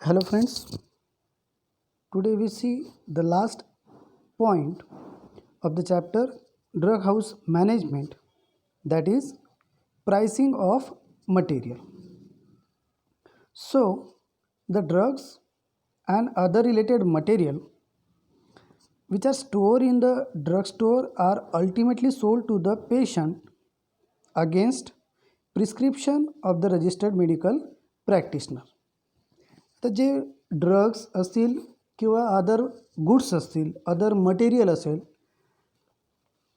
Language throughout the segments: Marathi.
Hello friends, today we see the last point of the chapter drug house management, that is pricing of material. So the drugs and other related material which are stored in the drugstore are ultimately sold to the patient against prescription of the registered medical practitioner. तर जे ड्रग्स असतील किंवा अदर गुड्स असतील, अदर मटेरियल असेल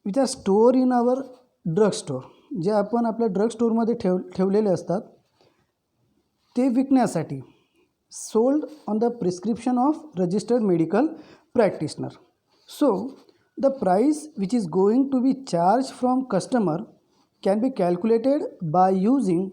which are store in our drug store, जे आपण आपल्या ड्रग स्टोअरमध्ये ठेवलेले असतात, ते विकण्यासाठी sold on the prescription of registered medical practitioner. So the price which is going to be charge from customer can be calculated by using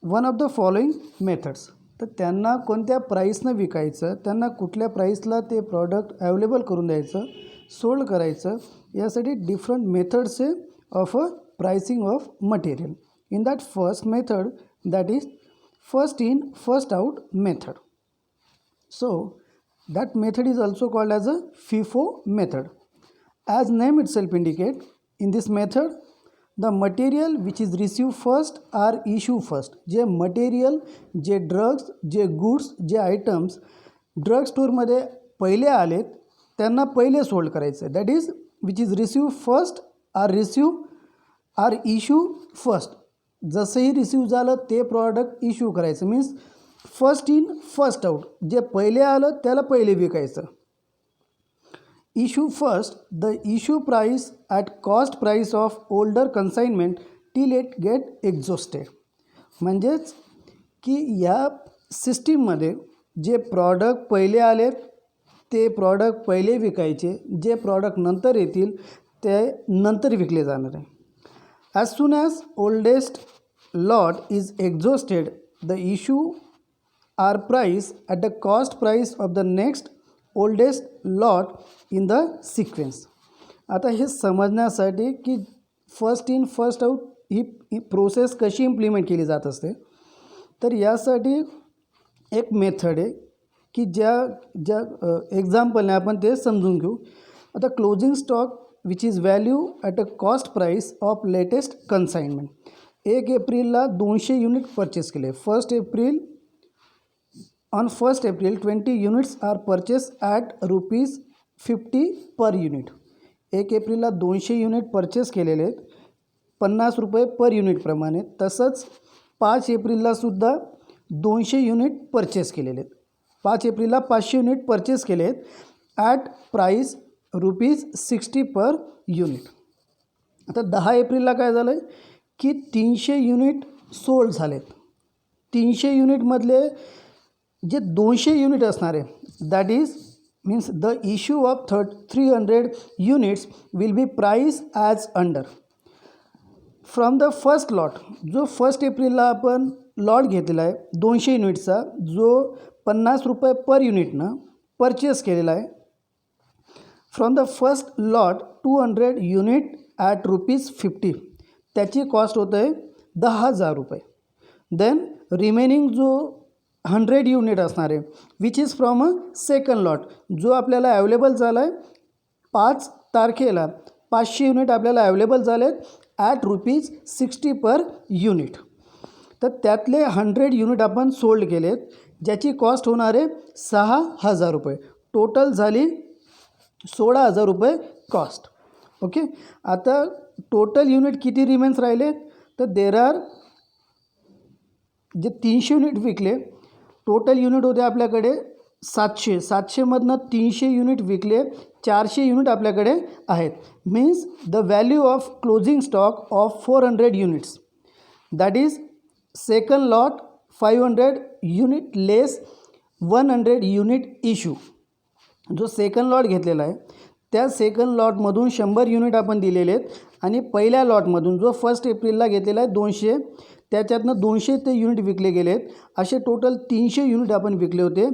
one of the following methods. तर त्यांना कोणत्या प्राईसनं विकायचं, त्यांना कुठल्या प्राईसला ते प्रॉडक्ट अवेलेबल करून द्यायचं, सोल्ड करायचं, यासाठी डिफरंट मेथड्स आहे of a pricing of material. In that first method, that is first in first out method. So that method is also called as a FIFO method. As name itself indicate, in this method the material which is received first are issue first. जे मटेरियल, जे ड्रग्स, जे गुड्स, जे आयटम्स ड्रग स्टोअरमध्ये पहिले आलेत त्यांना पहिले सोल्ड करायचं. That is which is receive first or issue first. जसंही रिसीव झालं ते प्रॉडक्ट इश्यू करायचं. Means first in first out, जे पहिले आलं त्याला पहिले विकायचं. Issue first the issue price at cost price of older consignment till it get exhausted. म्हणजेच की या सिस्टीममध्ये जे प्रॉडक्ट पहिले आलेत ते प्रॉडक्ट पहिले विकायचे, जे प्रॉडक्ट नंतर येतील ते नंतर विकले जाणार आहे. As soon as oldest lot is exhausted the issue are price at the cost price of the next oldest lot in the sequence. आता हे समजण्यासाठी की फर्स्ट इन फर्स्ट आउट ही प्रोसेस कशी इम्प्लिमेंट केली जात असते, तर यासाठी एक मेथड आहे की ज्या एक्झाम्पलने आपण ते समजून घेऊ. आता closing stock which is value at a cost price of latest consignment. 1 एप्रिलला 200 युनिट परचेस केले. On 1st April 20 units are purchased at ₹50 per unit. 1 एप्रिलला 200 युनिट परचेस केलेले आहेत ₹50 पर युनिट प्रमाणे. तसंच 5 एप्रिलला सुद्धा 200 युनिट परचेस केलेले आहेत. 5 एप्रिलला 500 युनिट परचेस केले आहेत ॲट प्राईस ₹60 पर युनिट. आता 10 एप्रिलला काय झालं आहे की 300 युनिट सोल्ड झालेत. 300 युनिटमधले जे 200 युनिट असणार आहे, that is means the issue of 300 units will be price as under. From the first lot, जो 1 एप्रिलला आपण लॉट घेतलेला आहे 200 युनिटचा, जो ₹50 पर युनिटनं परचेस केलेला आहे, from the first lot 200 unit at ₹50, त्याची कॉस्ट होतं आहे ₹10,000. देन रिमेनिंग जो 100 युनिट असणार आहे which is from a second lot, जो आपल्याला अवेलेबल झाला आहे 5 तारखेला 500 युनिट आपल्याला अवेलेबल झाले आहेत ॲट ₹60 पर युनिट. तर त्यातले 100 युनिट आपण सोल्ड केलेत, ज्याची कॉस्ट होणार आहे ₹6,000. टोटल झाली ₹16,000 कॉस्ट. ओके. आता टोटल युनिट किती रिमेन्स राहिले, तर देर आर जे 300 युनिट विकले, टोटल युनिट होते आपल्याकडे 700मधनं 300 युनिट विकले, 400 युनिट आपल्याकडे आहेत. Means the value of closing stock of 400 units, that is second lot 500 unit less 100 unit issue. जो सेकंड लॉट घेतलेला आहे त्या सेकंड लॉटमधून 100 युनिट आपण दिलेले आहेत आणि पहिल्या लॉटमधून जो 1 एप्रिलला घेतलेला आहे 200, त्याच्यातनं 200 ते युनिट विकले गेले आहेत. असे टोटल 300 युनिट आपण विकले होते.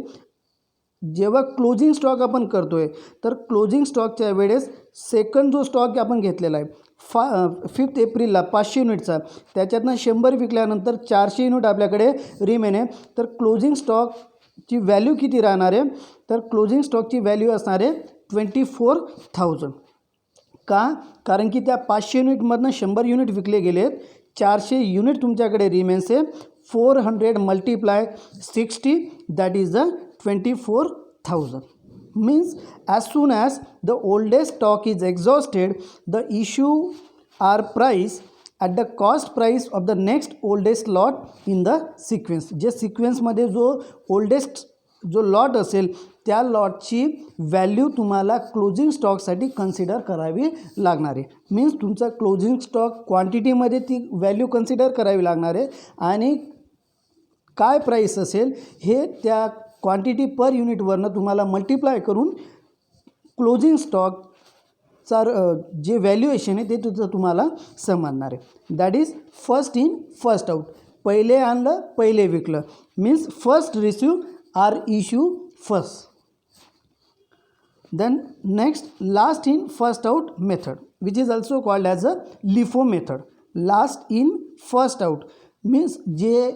जेव्हा क्लोजिंग स्टॉक आपण करतो आहे तर क्लोजिंग स्टॉकच्या वेळेस सेकंड जो स्टॉक आपण घेतलेला आहे 5 एप्रिलला 500 युनिटचा, त्याच्यातनं 100 विकल्यानंतर 400 युनिट आपल्याकडे रिमेन आहे. तर क्लोजिंग स्टॉक ची व्हॅल्यू किती राहणार आहे, तर क्लोजिंग स्टॉकची व्हॅल्यू असणार आहे 24,000. का, कारण की त्या 500 युनिटमधनं 100 युनिट विकले गेलेत, 400 युनिट तुमच्याकडे रिमेन्स आहे. 400 multiply 60 that is the 24,000. means as soon as the oldest stock is exhausted, the issue are price at the cost price of the next oldest lot in the sequence. जे सिक्वेन्समध्ये जो ओल्डेस्ट जो लॉट असेल त्या लॉटची व्हॅल्यू तुम्हाला क्लोजिंग स्टॉकसाठी कन्सिडर करावी लागणार आहे. मीन्स तुमचा क्लोजिंग स्टॉक क्वांटिटीमध्ये ती व्हॅल्यू कन्सिडर करावी लागणार आहे आणि काय प्राईस असेल हे त्या क्वांटिटी पर युनिटवरनं तुम्हाला मल्टिप्लाय करून क्लोजिंग स्टॉकचा जे व्हॅल्युएशन आहे ते तुझं तुम्हाला समजणार आहे. That is first in first out. पहिले आणलं पहिले विकलं, means first receive are issue first. Then next last in first out method which is also called as a LIFO method. Last in first out means जे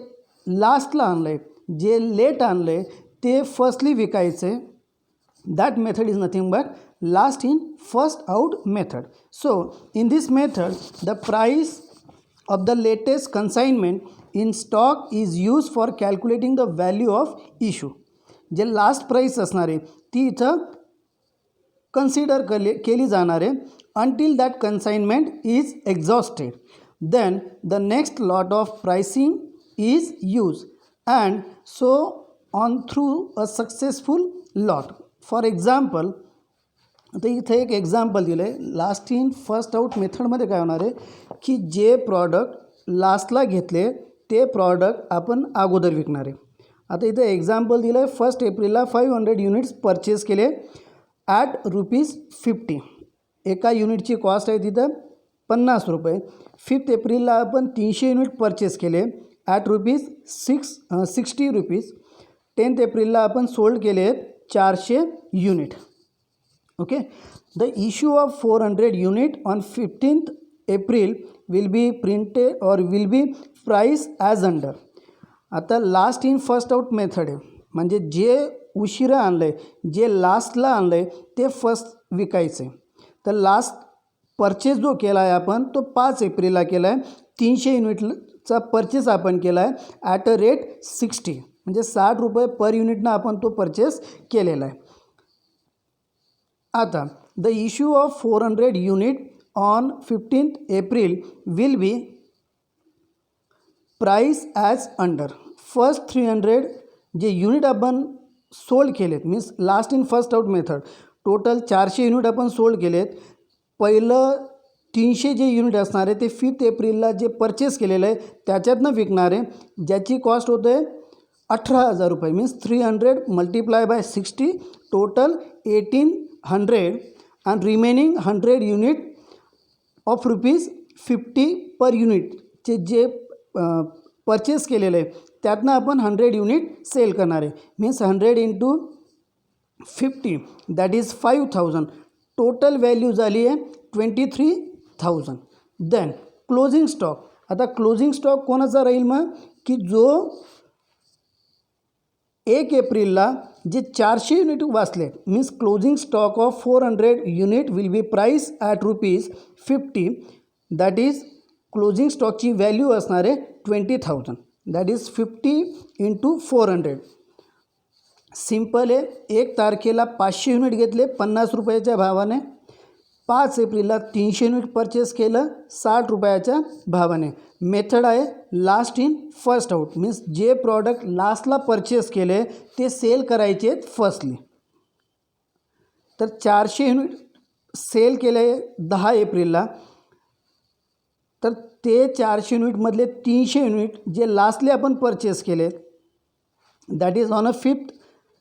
लास्टला आणलं आहे, जे लेट आणलं आहे ते फर्स्टली विकायचं आहे. That method is nothing but last in first out method. So in this method the price of the latest consignment in stock is use for calculating the value of issue. जे लास्ट प्राईस असणार आहे ती इथं कन्सिडर केली जाणार आहे until that consignment is exhausted. Then the next lot of pricing is use and so on through a successful lot. For example आता इथे एक एक्झाम्पल दिलं आहे. लास्ट इन फर्स्ट आउट मेथडमध्ये काय होणार आहे की जे प्रॉडक्ट लास्टला घेतले ते प्रॉडक्ट आपण अगोदर विकणार आहे. आता इथे एक्झाम्पल दिलं आहे 1 एप्रिलला 500 युनिट्स परचेस केले ॲट ₹50. एका युनिटची कॉस्ट आहे तिथं ₹50. 5 एप्रिलला आपण 300 युनिट परचेस केले ॲट ₹60. 10 एप्रिलला आपण सोल्ड केले आहेत 400 unit. Okay. The issue of 400 unit on 15th April will be printed or will be priced as under. आता last in first out method आहे म्हणजे जे उशिरा आणलं आहे, जे लास्टला आणलं आहे ते फर्स्ट विकायचं आहे. तर लास्ट परचेस जो केला आहे आपण तो 5 एप्रिलला केला आहे. 300 युनिटचा परचेस आपण केला आहे ॲट अ रेट 60 म्हणजे ₹60 पर युनिटनं आपण तो परचेस केलेला आहे. आता the issue of 400 unit on 15th April will be priced as under. First 300 जे युनिट आपण सोल्ड केलेत means last in first out method total 400 unit आपण सोल्ड केलेत. पहिलं 300 जे युनिट असणार आहे ते 5 एप्रिलला जे परचेस केलेलं आहे त्याच्यातनं विकणार आहे, ज्याची कॉस्ट होतं आहे ₹18,000 means 300 multiply by 60 total 1800 and remaining 100 unit of ₹50 पर युनिटचे जे परचेस केलेलं आहे त्यातनं आपण 100 युनिट सेल करणार आहे. Means 100 into 50 that is 5,000. Total value झाली आहे 23,000. Then closing stock. आता क्लोजिंग स्टॉक कोणाचा राहील मग की जो 1 एप्रिलला जे 400 युनिट वाचले means closing stock of 400 unit will be price at ₹50 that is closing स्टॉकची व्हॅल्यू असणार आहे 20,000 दॅट इज 50 इंटू 400. सिम्पल आहे. 1 तारखेला 500 युनिट घेतले ₹50 भावाने. 5 एप्रिलला 300 युनिट परचेस केलं ₹60 भावाने. मेथड आहे last in first out means जे प्रॉडक्ट लास्टला परचेस केले ते सेल करायचे आहेत फर्स्टली. तर 400 युनिट सेल केले 10 एप्रिलला. तर ते 400 युनिटमधले 300 युनिट जे लास्टली आपण परचेस केले that is on a 5th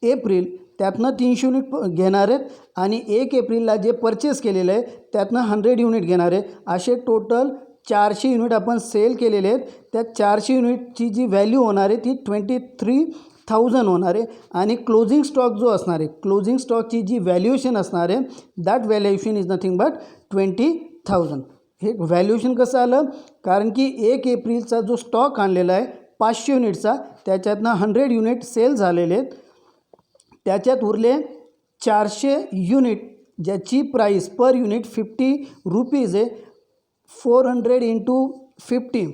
April त्यातनं 300 युनिट घेणार आहेत आणि 1 एप्रिलला जे परचेस केलेलं आहे त्यातनं 100 युनिट घेणार आहे. असे टोटल 400 युनिट आपण सेल केलेले आहेत. त्या 400 युनिटची जी व्हॅल्यू होणार आहे ती 23,000 होणार आहे. आणि क्लोजिंग स्टॉक जो असणार आहे क्लोजिंग स्टॉकची जी व्हॅल्युएशन असणार आहे that valuation is nothing but 20,000. हे व्हॅल्युएशन कसं आलं कारण की 1 एप्रिलचा जो स्टॉक आणलेला आहे 500 युनिटचा त्याच्यातनं 100 युनिट सेल झालेले आहेत त्याच्यात उरले 400 युनिट ज्याची प्राईस पर युनिट 50 रुपीज आहे. 400 इंटू 50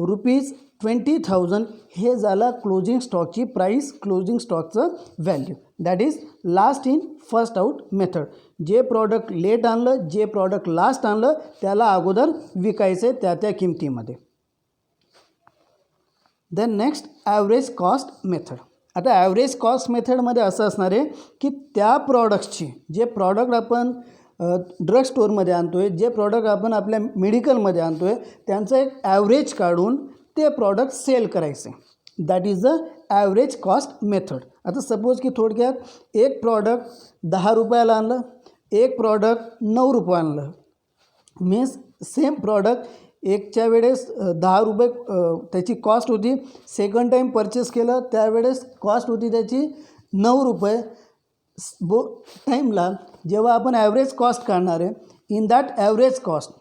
रुपीज 20,000 हे झालं क्लोजिंग स्टॉकची प्राईस, क्लोजिंग स्टॉकचं value. That is last in first out method. जे प्रॉडक्ट लेट आणलं, जे प्रॉडक्ट लास्ट आणलं त्याला अगोदर विकायचं आहे त्या किमतीमध्ये. Then next average cost method. आता ॲव्हरेज कॉस्ट मेथडमध्ये असं असणार आहे की त्या प्रॉडक्ट्सची, जे प्रॉडक्ट आपण ड्रग स्टोअरमध्ये आणतो आहे, जे प्रॉडक्ट आपण आपल्या मेडिकलमध्ये आणतो आहे, त्यांचं एक ॲव्हरेज काढून ते प्रॉडक्ट सेल करायचे. That is the average cost method. आता सपोज की थोडक्यात एक प्रॉडक्ट 10 रुपयाला आणलं, एक प्रॉडक्ट 9 रुपये आणलं, मीन्स सेम प्रॉडक्ट एकच्या वेळेस 10 रुपये त्याची कॉस्ट होती, सेकंड टाईम परचेस केलं त्यावेळेस कॉस्ट होती त्याची 9 रुपये. टाईमला जेव्हा आपण ॲव्हरेज कॉस्ट काढणार आहे, in that average cost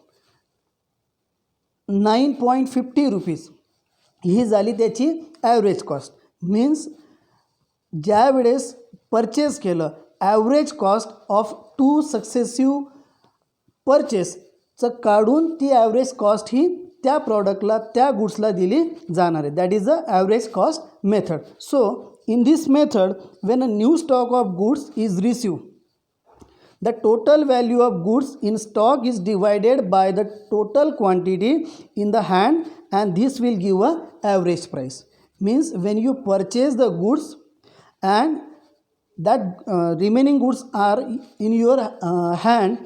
9.50 rupees ही झाली त्याची ॲव्हरेज कॉस्ट. मीन्स ज्या वेळेस परचेस केलं, ॲव्हरेज कॉस्ट ऑफ 2 सक्सेसिव्ह परचेसचं काढून ती ॲव्हरेज कॉस्ट ही त्या प्रॉडक्टला, त्या गुड्सला दिली जाणार आहे. That is the average cost method. So in this method, when a new stock of goods is received, the total value of goods in stock is divided by the total quantity in the hand and this will give a average price. Means when you purchase the goods and that remaining goods are in your hand,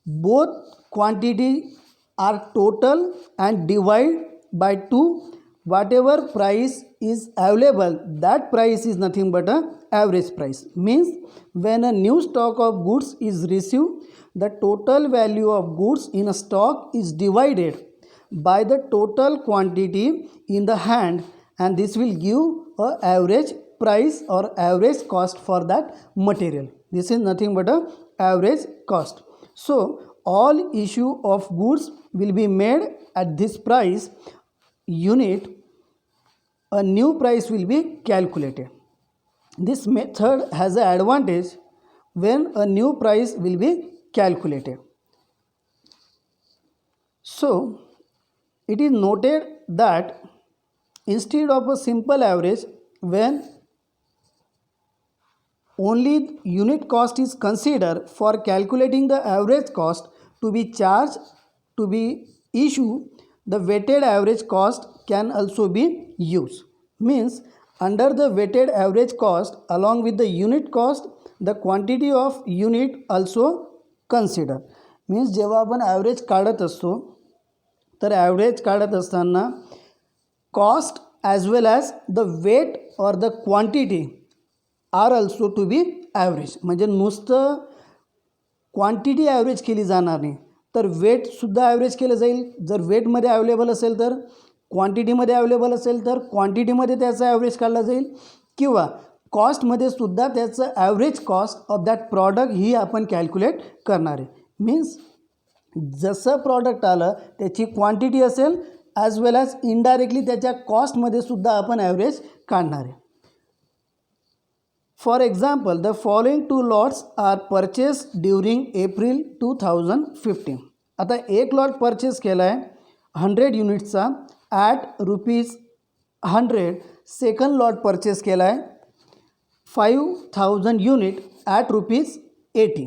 both quantity are total and divide by 2. Whatever price is available, that price is nothing but a average price. Means when a new stock of goods is received, the total value of goods in a stock is divided by the total quantity in the hand and this will give a average price or average cost for that material. This is nothing but a average cost. So all issue of goods will be made at this price unit. A new price will be calculated. This method has an advantage when a new price will be calculated. So it is noted that instead of a simple average, when only unit cost is considered for calculating the average cost to be charged to be issued, the weighted average cost can also be used. Means under the weighted average cost along with the unit cost, the quantity of unit also consider. Means जेव्हा आपण ॲव्हरेज काढत असतो तर ॲव्हरेज काढत असताना cost as well as the weight or the quantity are also to be average. म्हणजे नुसतं क्वांटिटी ॲव्हरेज केली जाणार नाही तर वेटसुद्धा ॲव्हरेज केलं जाईल. जर वेटमध्ये अवेलेबल असेल तर, क्वांटिटीमध्ये अवेलेबल असेल तर क्वांटिटीमध्ये त्याचा ॲव्हरेज काढला जाईल, किंवा कॉस्टमध्ये सुद्धा त्याचं average cost of that product ही आपण कॅल्क्युलेट करणार आहे. मीन्स जसं प्रॉडक्ट आलं त्याची क्वांटिटी असेल ॲज वेल ॲज इनडायरेक्टली त्याच्या कॉस्टमध्ये सुद्धा आपण ॲव्हरेज काढणार आहे. For example, the following 2 lots are purchase during April 2015. आता एक लॉट परचेस केला आहे 100 युनिट्सचा ॲट ₹100. सेकंड लॉट परचेस केला आहे 5,000 युनिट ॲट ₹80.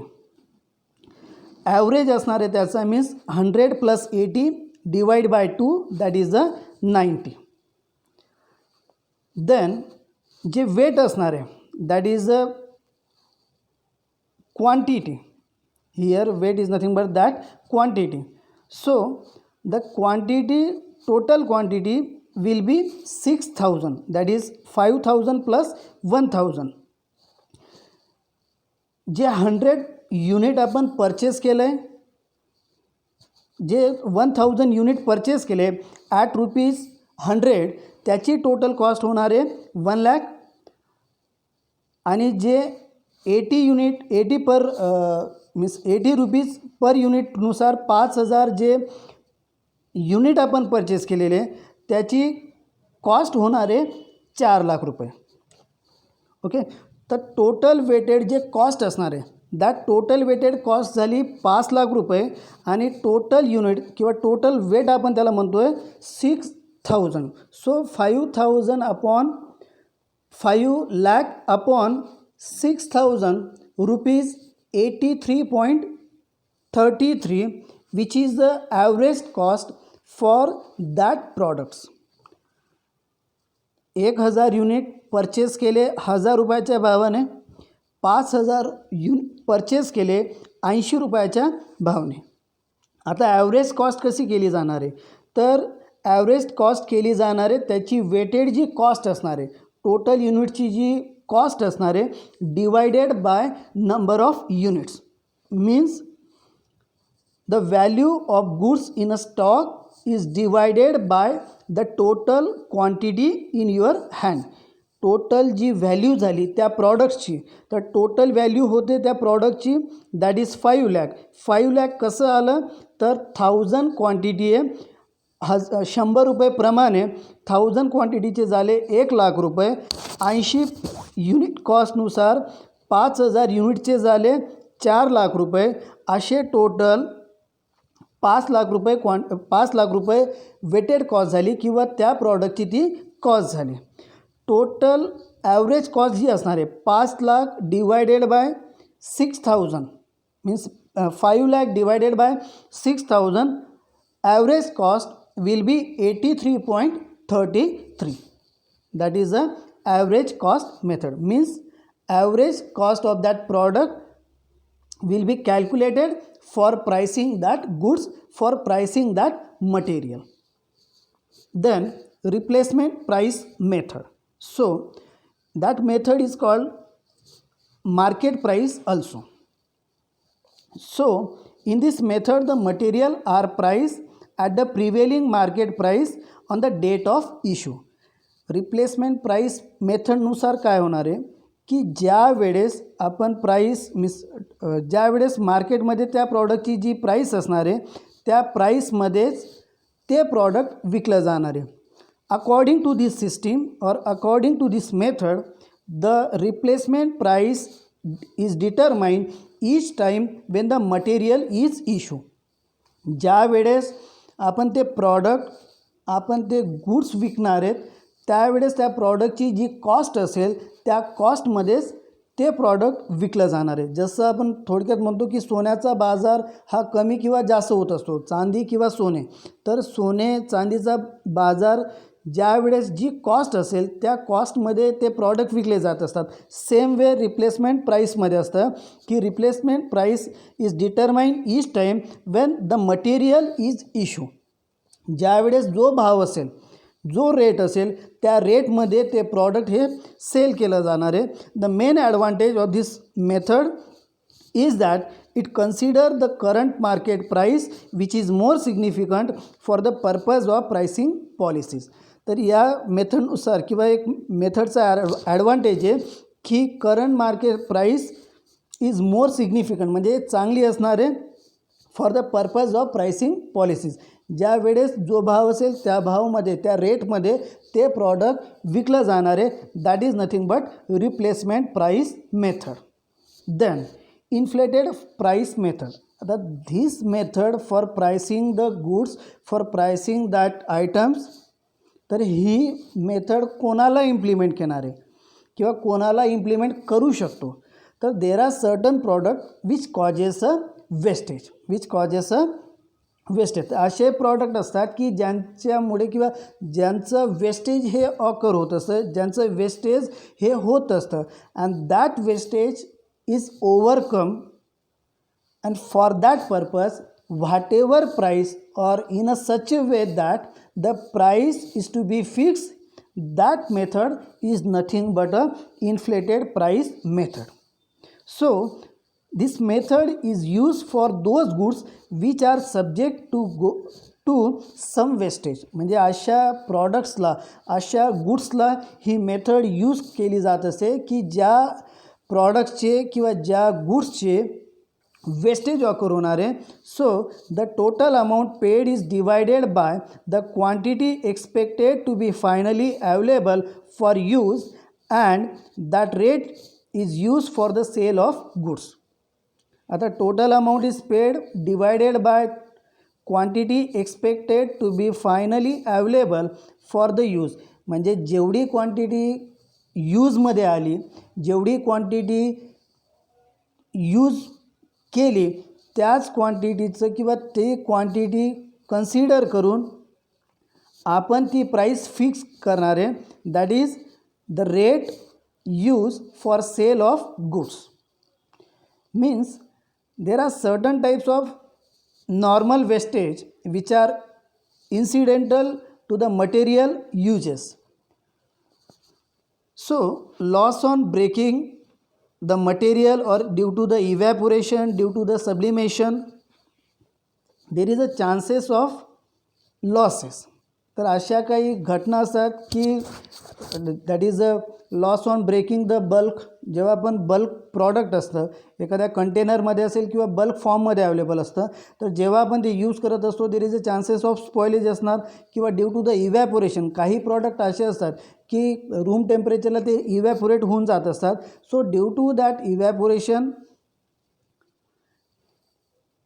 ॲव्हरेज असणार आहे त्याचा. Means 100 + 80 divide by 2 that is the 90. Then जे वेट असणार आहे that is a quantity. Here weight is nothing but that quantity. So the quantity, total quantity will be 6,000. That is 5,000 plus 1,000. जे 100 युनिट आपण परचेस केलं आहे, जे 1,000 युनिट परचेस केले ॲट ₹100, त्याची टोटल कॉस्ट होणार आहे 1 लाख. आणि जे 80 युनिट 80 पर मीन्स 80 रुपीज पर युनिटनुसार 5,000 जे युनिट आपण परचेस केलेले त्याची कॉस्ट होणार आहे 4 लाख रुपये. ओके. तर टोटल वेटेड जे कॉस्ट असणार आहे दॅट टोटल वेटेड कॉस्ट झाली 5,00,000 रुपये आणि टोटल युनिट किंवा टोटल वेट आपण त्याला म्हणतो आहे 6,000. So 5,000 upon 5,00,000 upon 6,000 rupees 83.33 which is the average cost for that products. 1,000 unit purchase केले 1,000 रुपयाच्या भावाने, 5,000 परचेस केले 80 रुपयाच्या भावाने. आता ॲव्हरेज कॉस्ट कशी केली जाणार आहे तर ॲव्हरेज कॉस्ट केली जाणार आहे त्याची वेटेड जी कॉस्ट असणार आहे टोटल युनिटची जी कॉस्ट असणार आहे divided by number of units means the value of goods in a stock is divided by the total quantity in your hand. Total जी व्हॅल्यू झाली त्या प्रॉडक्ट्सची तर टोटल व्हॅल्यू होते त्या प्रॉडक्टची दॅट इज 5,00,000. 5,00,000 कसं आलं तर 1,000 क्वांटिटी आहे 100 रुपये प्रमाणे 1,000 क्वांटिटीचे झाले 1,00,000 रुपये. 80 युनिट कॉस्टनुसार 5,000 युनिटचे झाले 4,00,000 रुपये. असे टोटल 5,00,000 रुपये वेटेड कॉस्ट झाली किंवा त्या प्रॉडक्टची ती कॉस्ट झाली. टोटल ॲव्हरेज कॉस्ट जी असणार आहे 5,00,000 divided by 6,000 means 5,00,000 divided by 6,000 average cost will be 83.33. that is the average cost method means average cost of that product will be calculated for pricing that goods, for pricing that material. Then replacement price method. So that method is called market price also. So in this method the material are priced at the prevailing market price on the date of issue. Replacement price मेथडनुसार काय होणार आहे की ज्या वेळेस आपण प्राईस ज्या वेळेस मार्केटमध्ये त्या प्रॉडक्टची जी प्राईस असणार आहे त्या प्राईसमध्येच ते प्रॉडक्ट विकलं जाणार आहे. अकॉर्डिंग टू दिस सिस्टीम और according to this method the replacement price is determined each time when the material is issue. ज्या वेळेस आपण ते प्रॉडक्ट आपण ते गुड्स विकणार आहेत त्यावेळेस त्या प्रॉडक्टची जी कॉस्ट असेल त्या कॉस्टमध्येच ते प्रॉडक्ट विकलं जाणार आहे. जसं आपण थोडक्यात म्हणतो की सोन्याचा बाजार हा कमी किंवा जास्त होत असतो चांदी किंवा सोने. तर सोने चांदीचा बाजार ज्या वेळेस जी कॉस्ट असेल त्या कॉस्टमध्ये ते प्रॉडक्ट विकले जात असतात. सेम वे रिप्लेसमेंट प्राईसमध्ये असतं की replacement price is determined each time when the material is issue. ज्या वेळेस जो भाव असेल जो रेट असेल त्या रेटमध्ये ते प्रॉडक्ट हे सेल केलं जाणार आहे. The main advantage of this method is that it consider the current market price which is more significant for the purpose of pricing policies. तर या मेथडनुसार किंवा एक मेथडचा ॲडव्हान्टेज आहे की current market price is more significant म्हणजे चांगली असणार आहे for the purpose of pricing policies. ज्या वेळेस जो भाव असेल त्या भावामध्ये त्या रेटमध्ये ते प्रॉडक्ट विकलं जाणार आहे that is nothing but replacement price method. Then inflated price method. That this method for pricing the goods, for pricing that items, तर ही मेथड कोणाला इम्प्लिमेंट करणार आहे किंवा कोणाला इम्प्लिमेंट करू शकतो तर देर are certain product which causes a wastage wastage. असे प्रॉडक्ट असतात की ज्यांच्यामुळे किंवा ज्यांचं वेस्टेज हे ऑकर होत असतं ज्यांचं वेस्टेज हे होत असतं and that wastage is overcome and for that purpose whatever price or in a such a way that the price is to be fixed, that method is nothing but a inflated price method. So this method is used for those goods which are subject to some wastage. म्हणजे अशा प्रॉडक्ट्सला अशा गुड्सला ही मेथड यूज केली जात असते की ज्या प्रॉडक्टचे किंवा ज्या गुड्सचे वेस्टेज ऑकर होणार आहे. So the total amount paid is divided by the quantity expected to be finally available for use and that rate is use for the sale of goods. आता total amount is paid divided by quantity expected to be finally available for the use. म्हणजे जेवढी क्वांटिटी यूजमध्ये आली, जेवढी क्वांटिटी यूज केली त्याच क्वांटिटीचं किंवा ते क्वांटिटी कन्सिडर करून आपण ती प्राईस फिक्स करणार आहे. That is the rate use for sale of goods. Means there are certain types of normal wastage which are incidental to the material uses. So loss on breaking the material or due to the evaporation, due to the sublimation, there is a chances of losses. तर अशा काही घटना असतात की that is a loss on breaking the bulk. जेव्हा आपण बल्क प्रॉडक्ट असतं एखाद्या कंटेनरमध्ये असेल किंवा बल्क फॉर्ममध्ये अवेलेबल असतं, तर जेव्हा आपण ते यूज करत असतो देर is a chances of spoilage असणार. किंवा ड्यू टू द इव्हॅपोरेशन, काही प्रॉडक्ट असे असतात की रूम टेम्परेचरला ते इव्हॅपोरेट होऊन जात असतात. So due to that evaporation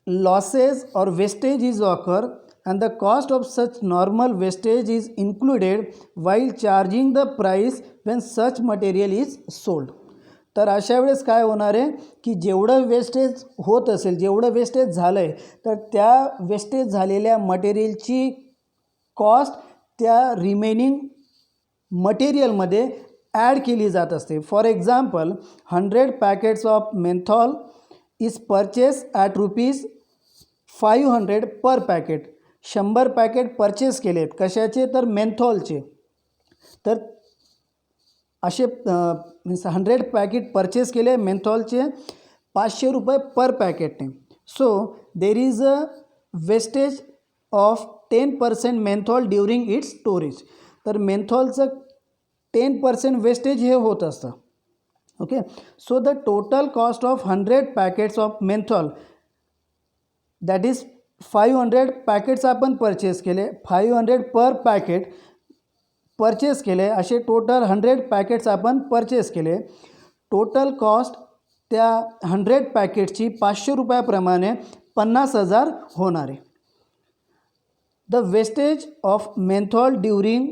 losses or wastage is occur, and the cost of such normal wastage is included while charging the price when such material is sold. तर अशा वेळेस काय होणार आहे की जेवढं वेस्टेज होत असेल, जेवढं वेस्टेज झालं आहे, तर त्या वेस्टेज झालेल्या मटेरियलची कॉस्ट त्या रिमेनिंग मटेरियलमध्ये ॲड केली जात असते. For example 100 packets of menthol is purchase at ₹500 per packet. 100 packet purchase केलेत कशाचे, तर मेन्थॉलचे. तर असे मीन्स 100 पॅकेट परचेस केले मेन्थॉलचे ₹500 पर पॅकेटने. So there is a wastage of 10% menthol during its storage. तर मेन्थॉलचं 10% वेस्टेज हे होत असतं. Okay. So the total cost of 100 packets of menthol that is 500 packets आपण परचेस केले, 500 पर पॅकेट परचेस केले, असे टोटल 100 पॅकेट्स आपण परचेस केले. टोटल कॉस्ट त्या 100 पॅकेटची ₹500 50,000 होणार आहे. The wastage of menthol during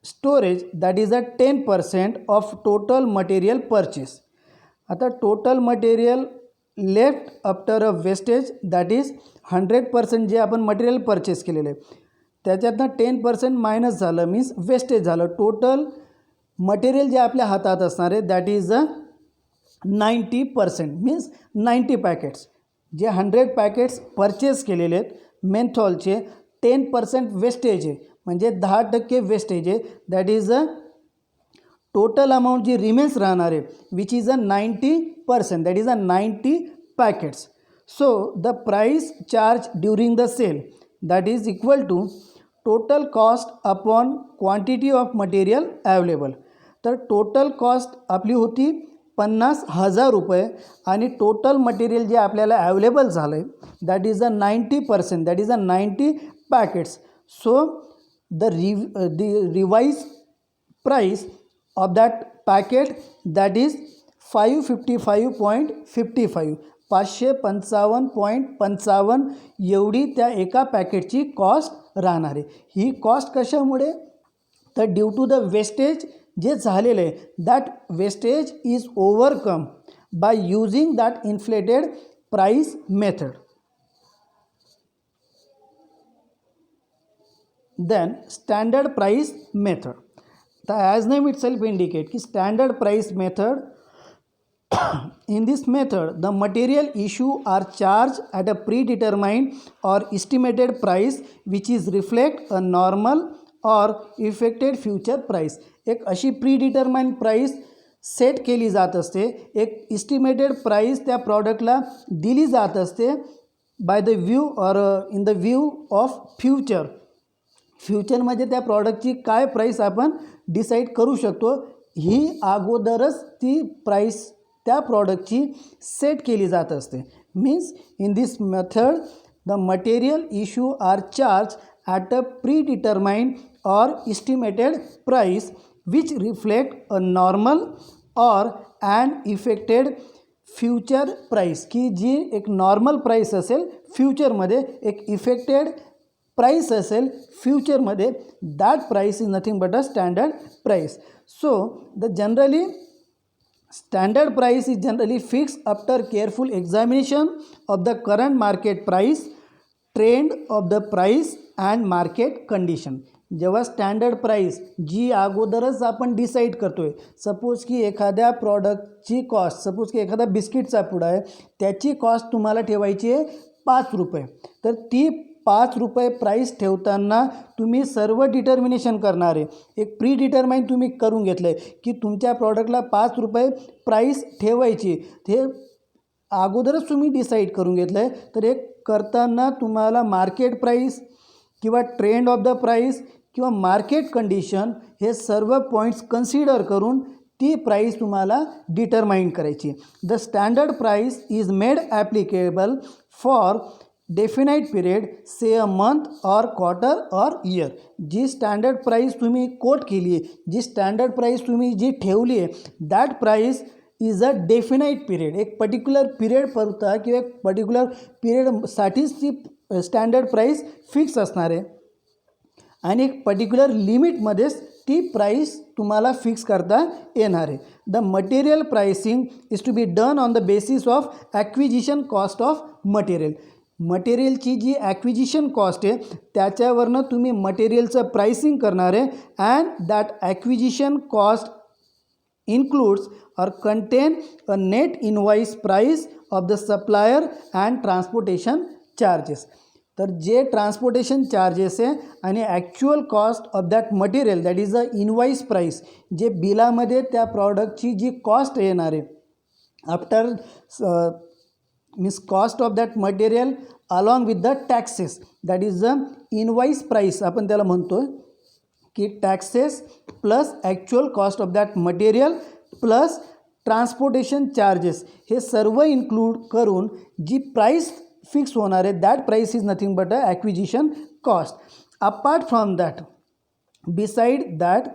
storage that is a 10% of total material purchase. आता total material left after a wastage that is 100% जे आपण मटेरियल परचेस केलेलं आहे त्याच्यातनं 10% मायनस झालं मीन्स वेस्टेज झालं. टोटल मटेरियल जे आपल्या हातात असणार आहे that is a 90% means 90 packets. जे 100 पॅकेट्स परचेस केलेले आहेत मेन्थॉलचे 10% वेस्टेज आहे, म्हणजे 10% वेस्टेज आहे. That is a total amount जी रिमेन्स राहणार आहे which is a 90%, that is a 90 packets. So the price charge during the sale that is equal to total cost upon quantity of material available. तर टोटल कॉस्ट आपली होती ₹50,000 आणि टोटल मटेरियल जे आपल्याला अवेलेबल झालं आहे that is a 90%, that is a 90 packets. So the revise price of that packet that is 555.55 555.55 एवढी त्या एका पॅकेटची कॉस्ट राहणार आहे. ही कॉस्ट कशामुळे, तर ड्यू टू द वेस्टेज जे झालेलं आहे that wastage is overcome by using that inflated price method. Then standard price method. तर as name it self indicate की standard price method. In this method, the material issue are charged at a predetermined or estimated price which is reflect a normal or effected future price. एक अशी प्रीडिटरमाइंड प्राईस सेट केली जात असते, एक इस्टिमेटेड प्राईस त्या प्रॉडक्टला दिली जात असते by the view or in the view of future. फ्युचरमध्ये त्या प्रॉडक्टची काय प्राईस आपण डिसाईड करू शकतो ही अगोदरच ती प्राईस त्या प्रॉडक्टची सेट केली जात असते. Means in this method the material issue are charge at a predetermined or estimated price which reflect a normal और अँड इफेक्टेड फ्युचर प्राईस, की जी एक नॉर्मल प्राईस असेल फ्युचरमध्ये, एक इफेक्टेड प्राईस असेल फ्युचरमध्ये, that price is nothing but a standard price. So the generally standard price is generally fixed after careful examination of the current market price, trend of the price and market condition. जेव्हा स्टँडर्ड प्राईस जी अगोदरच आपण डिसाईड करतो आहे, सपोज की एखाद्या प्रॉडक्टची कॉस्ट, सपोज की एखादा बिस्किटचा पुडा आहे, त्याची कॉस्ट तुम्हाला ठेवायची आहे 5 रुपये, तर ती 5 रुपये प्राईस ठेवताना तुम्ही सर्व डिटर्मिनेशन करणार आहे. एक प्री डिटरमाइन तुम्ही करून घेतलं आहे की तुमच्या प्रॉडक्टला 5 रुपये प्राईस ठेवायची, हे अगोदरच तुम्ही डिसाईड करून घेतलं आहे. तर हे करताना तुम्हाला मार्केट प्राईस किंवा ट्रेंड ऑफ द प्राईस किंवा मार्केट कंडिशन हे सर्व पॉईंट्स कन्सिडर करून ती प्राईस तुम्हाला डिटरमाइन करायची. The standard price is made applicable for definite period, say a month और क्वार्टर और ईयर. जी स्टँडर्ड प्राईस तुम्ही कोट केली आहे, जी स्टँडर्ड प्राईस तुम्ही जी ठेवली आहे, that price is a definite period. एक पर्टिक्युलर पिरियड पुरता किंवा एक पर्टिक्युलर पिरियडसाठीच ती स्टँडर्ड प्राईस फिक्स असणार आहे आणि एक पर्टिक्युलर लिमिटमध्येच ती प्राईस तुम्हाला फिक्स करता येणार आहे. The material pricing is to be done on the basis of acquisition cost of material. मटेरियलची जी ॲक्विजिशन कॉस्ट आहे त्याच्यावरनं तुम्ही मटेरियलचं प्राइसिंग करणार आहे. And that acquisition cost includes or contain a net invoice price of the supplier and transportation charges. तर जे ट्रान्सपोर्टेशन चार्जेस आहे आणि actual cost of that material, that is a invoice price, जे बिलामध्ये त्या प्रॉडक्टची जी कॉस्ट येणार आहे after means cost of that material along with the taxes, that is the invoice price आपण त्याला म्हणतो आहे, की taxes plus actual cost of that material plus transportation charges हे सर्व इन्क्लूड करून जी प्राईस फिक्स होणार आहे, that price is nothing but a acquisition cost. Apart from that, beside that,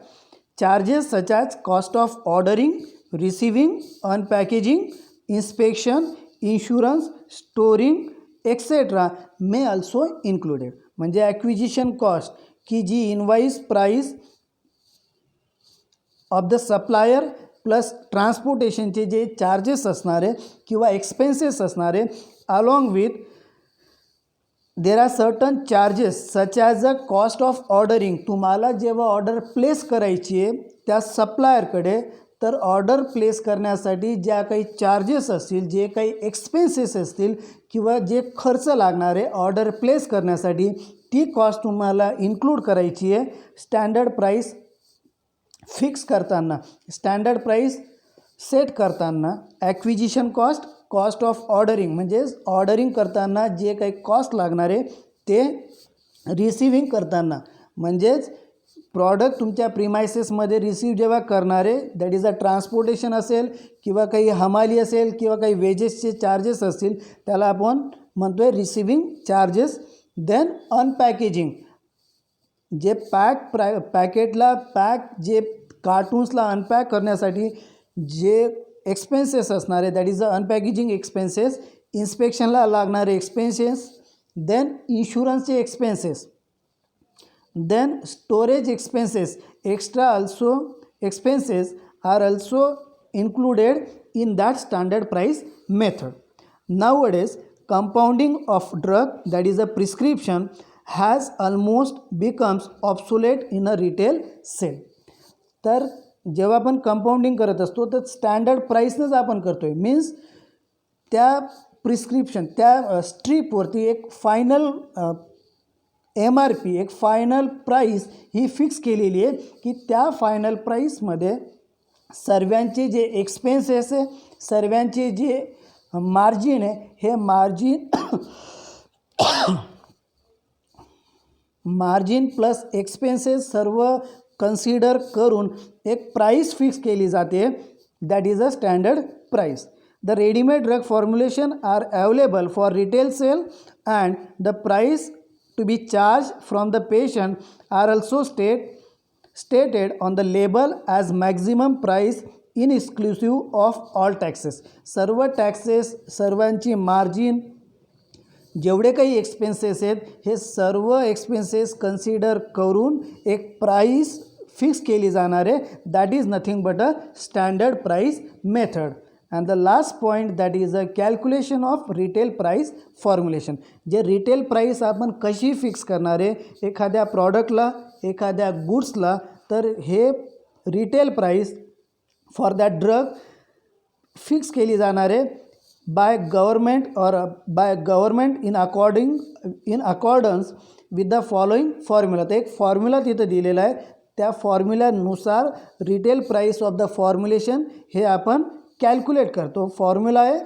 charges such as cost of ordering, receiving, unpackaging, inspection, insurance, storing etcetera may also included. म्हणजे ॲक्विजिशन कॉस्ट की जी invoice price of the supplier plus ट्रान्सपोर्टेशनचे जे चार्जेस असणार आहे किंवा एक्सपेन्सेस असणार आहे, along with there are certain charges such as a cost of ordering. तुम्हाला जेव्हा ऑर्डर प्लेस करायची आहे त्या सप्लायरकडे, तर ऑर्डर प्लेस करण्यासाठी ज्या काही चार्जेस असतील, जे काही एक्सपेन्सेस असतील किंवा जे खर्च लागणार आहे ऑर्डर प्लेस करण्यासाठी, ती कॉस्ट तुम्हाला इन्क्लूड करायची आहे स्टँडर्ड प्राईस फिक्स करताना. स्टँडर्ड प्राईस सेट करताना acquisition cost, cost of ordering म्हणजेच ऑर्डरिंग करताना जे काही कॉस्ट लागणार आहे ते, रिसिविंग करताना म्हणजेच प्रॉडक्ट तुमच्या प्रिमायसेसमध्ये रिसीव जेव्हा करणार आहे, दॅट इज अ ट्रान्सपोर्टेशन असेल किंवा काही हमाली असेल किंवा काही वेजेसचे चार्जेस असतील, त्याला आपण म्हणतो आहे रिसिविंग चार्जेस. देन अनपॅकेजिंग, जे पॅकेटला जे कार्टून्सला अनपॅक करण्यासाठी जे एक्सपेन्सेस असणार आहे, दॅट इज अ अनपॅकेजिंग एक्सपेन्सेस. इन्स्पेक्शनला लागणारे एक्सपेन्सेस, देन इन्शुरन्सचे expenses, then storage expenses, extra also expenses are also included in that standard price method. Nowadays compounding of drug, that is a prescription, has almost becomes obsolete in a retail sale. तर जेव्हा आपण कंपाऊंडिंग करत असतो तर स्टँडर्ड प्राईसनंच आपण करतो आहे, मीन्स त्या प्रिस्क्रिप्शन त्या स्ट्रीपवरती एक फायनल MRP, एक फायनल प्राईस ही फिक्स केलेली आहे की त्या फायनल प्राईसमध्ये सर्वांचे जे एक्सपेन्सेस आहे, सर्वांचे जे मार्जिन आहे, हे मार्जिन प्लस एक्सपेन्सेस सर्व कन्सिडर करून एक प्राईस फिक्स केली जाते, that is a standard price. The readymade drug formulation are available for retail sale and the price to be charged from the patient are also stated on the label as maximum price in exclusive of all taxes, सर्व टॅक्सेस, सर्वांची मार्जिन, जेवढे काही एक्सपेन्सेस आहेत हे सर्व एक्सपेन्सेस कन्सिडर करून एक प्राईस फिक्स केली जाणार आहे. That is nothing but a standard price method. And the last point that is a calculation of retail price formulation. जे रिटेल प्राईस आपण कशी फिक्स करणार आहे एखाद्या प्रॉडक्टला, एखाद्या गुड्सला, तर हे retail price for that drug fix केली जाणार आहे by government in accordance with the following formula. तर एक फॉर्म्युला तिथं दिलेला आहे, त्या फॉर्म्युल्यानुसार retail price of the formulation हे आपण कॅल्क्युलेट करतो. फॉर्म्युला आहे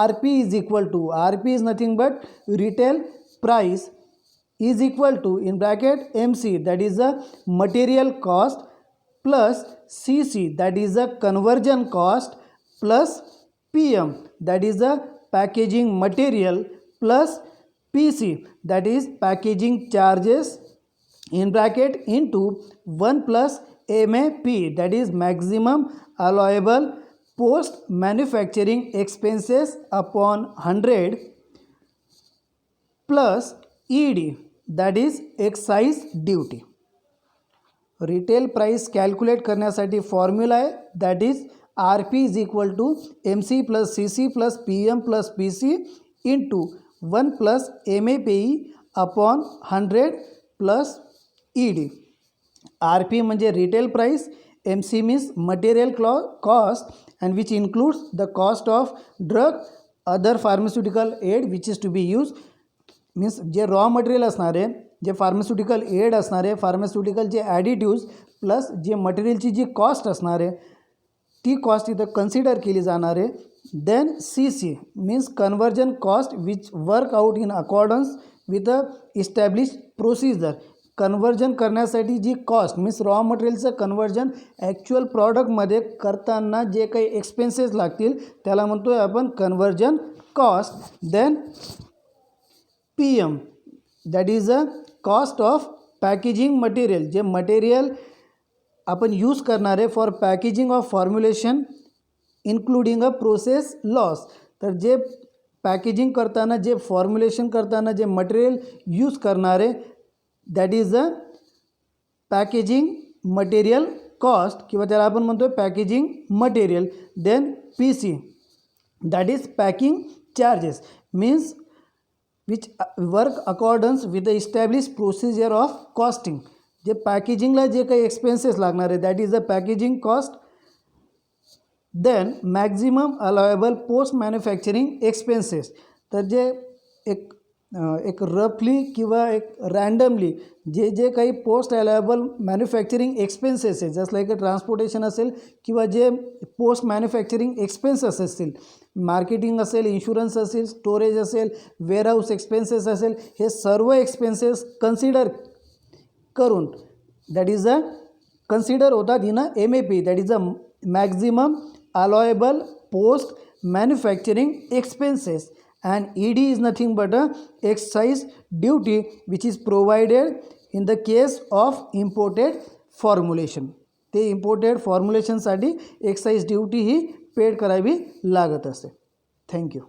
RP is equal to, RP is nothing but retail price is equal to in bracket MC that is a material cost plus CC that is a conversion cost plus PM that is the packaging material plus PC that is packaging charges in bracket into 1 plus MAP that is maximum allowable post manufacturing expenses upon 100 plus ED that is excise duty. Retail price calculate करण्यासाठी फॉर्म्युला आहे that is RP is equal to MC plus CC plus PM plus PC into 1 plus MAPE upon 100 plus ED. RP म्हणजे retail price, MC means material cost and which includes the cost of drug other pharmaceutical aid which is to be use. Means जे रॉ मटेरियल असणार आहे, जे फार्मास्युटिकल एड असणार आहे, फार्मास्युटिकलचे ॲडिटिव्ज प्लस जे मटेरियलची जी कॉस्ट असणार आहे ती कॉस्ट इथं कन्सिडर केली जाणार आहे. Then CC means conversion cost which work out in accordance with a establish procedure. Conversion करण्यासाठी जी कॉस्ट मीन्स रॉ मटेरियलचं कन्वर्जन ॲक्च्युअल प्रॉडक्टमध्ये करताना जे काही एक्सपेन्सेस लागतील त्याला म्हणतो आहे आपण conversion cost. Then PM that is a cost of packaging material, जे मटेरियल आपण यूज करणार आहे for packaging of formulation including a process loss. तर जे पॅकेजिंग करताना, जे फॉर्म्युलेशन करताना जे मटेरियल यूज करणार आहे that is a packaging material cost किंवा त्याला आपण म्हणतो packaging material. Then PC that is packing charges means which work accordance with the establish procedure of costing. जे पॅकेजिंगला जे काही एक्सपेन्सेस लागणार आहे that is the packaging cost. Then maximum allowable post manufacturing expenses. तर जे एक रफली किंवा एक रँडमली जे काही पोस्ट अलाउएबल मॅन्युफॅक्चरिंग एक्सपेन्सेस आहे जसं लाईक ट्रान्सपोर्टेशन असेल किंवा जे पोस्ट मॅन्युफॅक्चरिंग एक्सपेन्सेस असतील, मार्केटिंग असेल, इन्शुरन्स असेल, स्टोरेज असेल, वेअरहाऊस एक्सपेन्सेस असेल, हे सर्व एक्सपेन्सेस कन्सिडर करून दॅट इज अ कन्सिडर होतात in a MAP that is a maximum allowable post manufacturing expenses. and ED is nothing but a excise duty which is provided in the case of imported formulation. ते इम्पोर्टेड फॉर्म्युलेशनसाठी एक्साइज ड्यूटी ही पेड करावी लागत असते. थँक्यू.